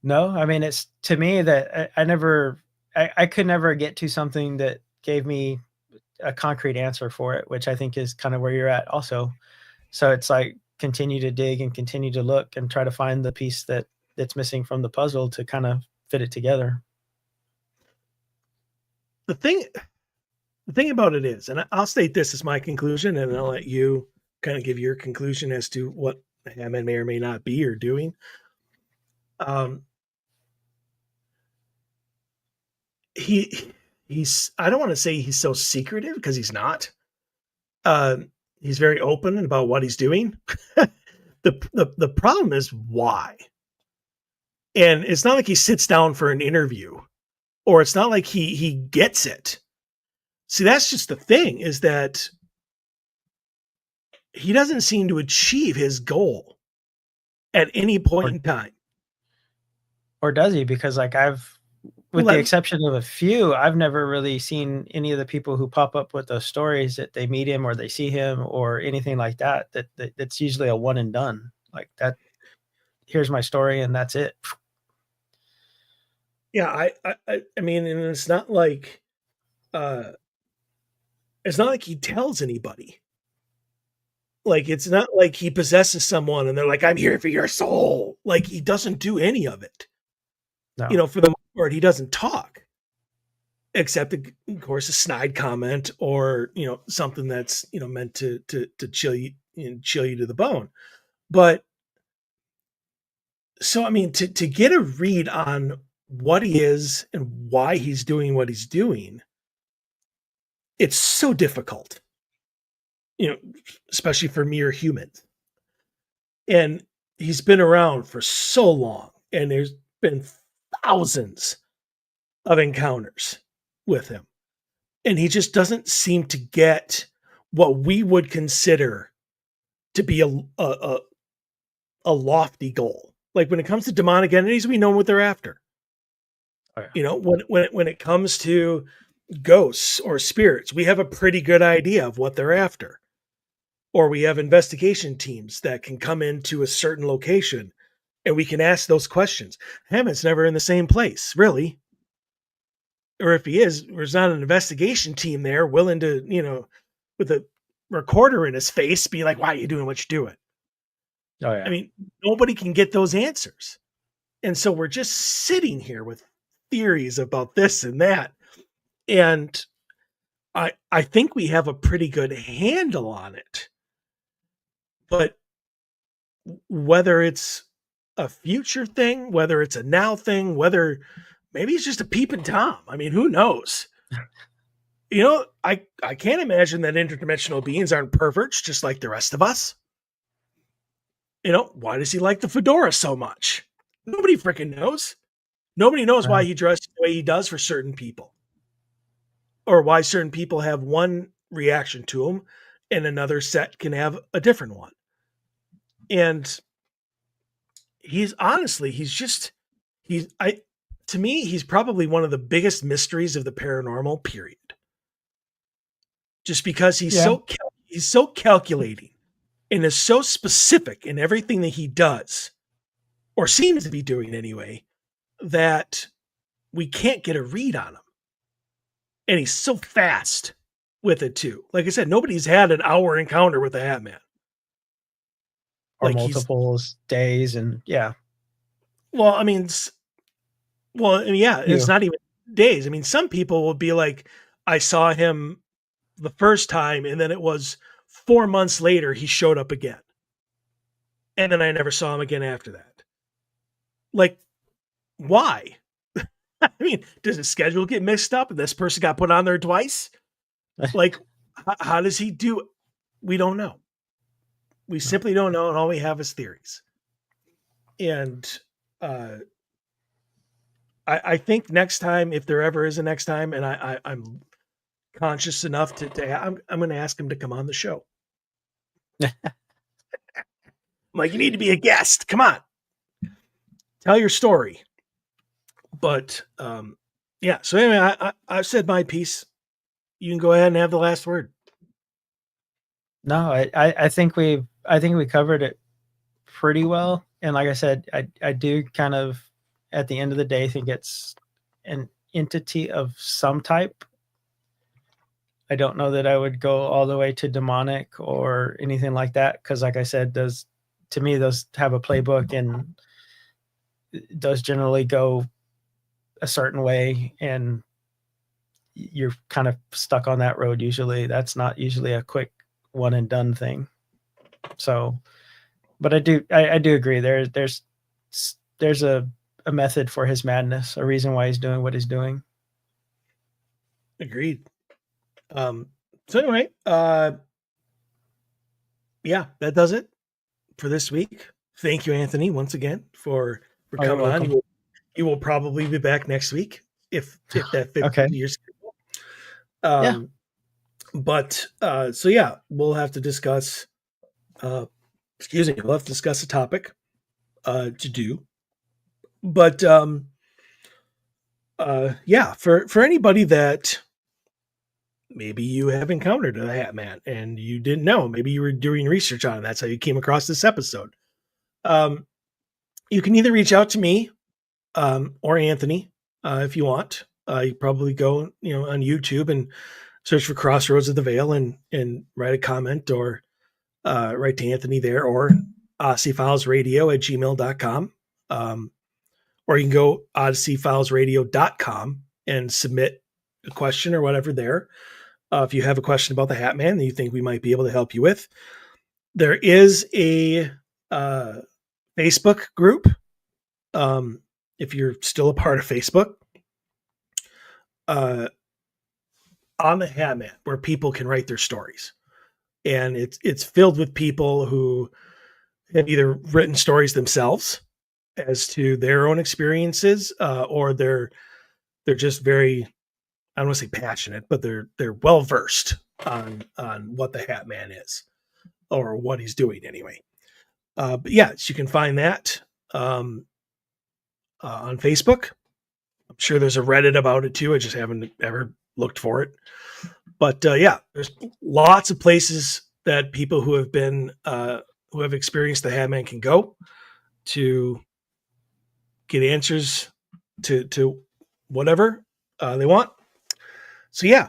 No, I mean, it's to me that I could never get to something that gave me a concrete answer for it, which I think is kind of where you're at also. So it's like continue to dig and continue to look and try to find the piece that's missing from the puzzle to kind of fit it together. The thing about it is, and I'll state this as my conclusion, and I'll let you kind of give your conclusion as to what Hammond may or may not be or doing. He's I don't want to say he's so secretive, because he's not. He's very open about what he's doing. The problem is why. And it's not like he sits down for an interview, or it's not like he gets it. See, that's just the thing, is that he doesn't seem to achieve his goal at any point in time. Or does he? Because like with the exception of a few, I've never really seen any of the people who pop up with those stories that they meet him or they see him or anything like that. That's usually a one and done. Like that. Here's my story, and that's it. Yeah, I mean, and it's not like he tells anybody. Like, it's not like he possesses someone and they're like, I'm here for your soul. Like, he doesn't do any of it. No. For the most part, he doesn't talk. Except, of course, a snide comment or, something that's, meant to chill you to the bone. But so, I mean, to get a read on what he is and why he's doing what he's doing, it's so difficult, especially for mere humans. And he's been around for so long, and there's been thousands of encounters with him. And he just doesn't seem to get what we would consider to be a lofty goal. Like, when it comes to demonic entities, we know what they're after. Oh, yeah. When it comes to ghosts or spirits, we have a pretty good idea of what they're after. Or we have investigation teams that can come into a certain location and we can ask those questions. Hammond's never in the same place, really. Or if he is, there's not an investigation team there willing to, with a recorder in his face, be like, why are you doing what you're doing? Oh, yeah. I mean, nobody can get those answers. And so we're just sitting here with theories about this and that. And I think we have a pretty good handle on it. But whether it's a future thing, whether it's a now thing, whether maybe it's just a peeping Tom. I mean, who knows? I can't imagine that interdimensional beings aren't perverts just like the rest of us. Why does he like the fedora so much? Nobody freaking knows. Nobody knows why he dresses the way he does for certain people. Or why certain people have one reaction to him and another set can have a different one. And to me, he's probably one of the biggest mysteries of the paranormal, period. Just because he's so calculating and is so specific in everything that he does, or seems to be doing anyway, that we can't get a read on him. And he's so fast with it too. Like I said, nobody's had an hour encounter with the Hatman. Or like multiple days, and yeah. Well, I mean, it's not even days. I mean, some people will be like, I saw him the first time, and then it was 4 months later he showed up again. And then I never saw him again after that. Like, why? I mean, does his schedule get mixed up and this person got put on there twice? Like, how does he do it? We don't know. We simply don't know, and all we have is theories. And uh, I think next time, if there ever is a next time, and I'm conscious enough I'm going to ask him to come on the show. I'm like, you need to be a guest. Come on, tell your story. But yeah. So anyway, I've said my piece. You can go ahead and have the last word. No, I think we covered it pretty well. And like I said, I do kind of at the end of the day think it's an entity of some type. I don't know that I would go all the way to demonic or anything like that, because like I said, those have a playbook and does generally go a certain way, and you're kind of stuck on that road. Usually that's not usually a quick one and done thing. So, but I do agree. There's a method for his madness, a reason why he's doing what he's doing. Agreed. So anyway, yeah, that does it for this week. Thank you, Anthony, once again for coming on. You will probably be back next week if that fits okay. into your schedule. Yeah. But so yeah, we'll have to discuss. We'll have to discuss a topic to do. But yeah, for anybody that maybe you have encountered a Hatman and you didn't know, maybe you were doing research on it, that's how you came across this episode. You can either reach out to me or Anthony if you want. You probably go on YouTube and search for Crossroads of the Veil and write a comment or write to Anthony there, or odysseyfilesradio@gmail.com. Or you can go odysseyfilesradio.com and submit a question or whatever there. If you have a question about the Hatman that you think we might be able to help you with. There is a Facebook group. If you're still a part of Facebook, on the Hatman, where people can write their stories. And it's filled with people who have either written stories themselves as to their own experiences, or they're just very, I don't want to say passionate, but they're well versed on what the Hatman is or what he's doing anyway. But yeah, so you can find that on Facebook. I'm sure there's a Reddit about it too. I just haven't ever looked for it. But yeah, there's lots of places that people who have been who have experienced the Hatman can go to get answers to whatever they want. So yeah,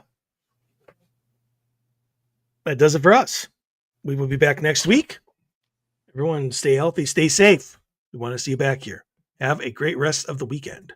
that does it for us. We will be back next week. Everyone stay healthy, stay safe. We want to see you back here. Have a great rest of the weekend.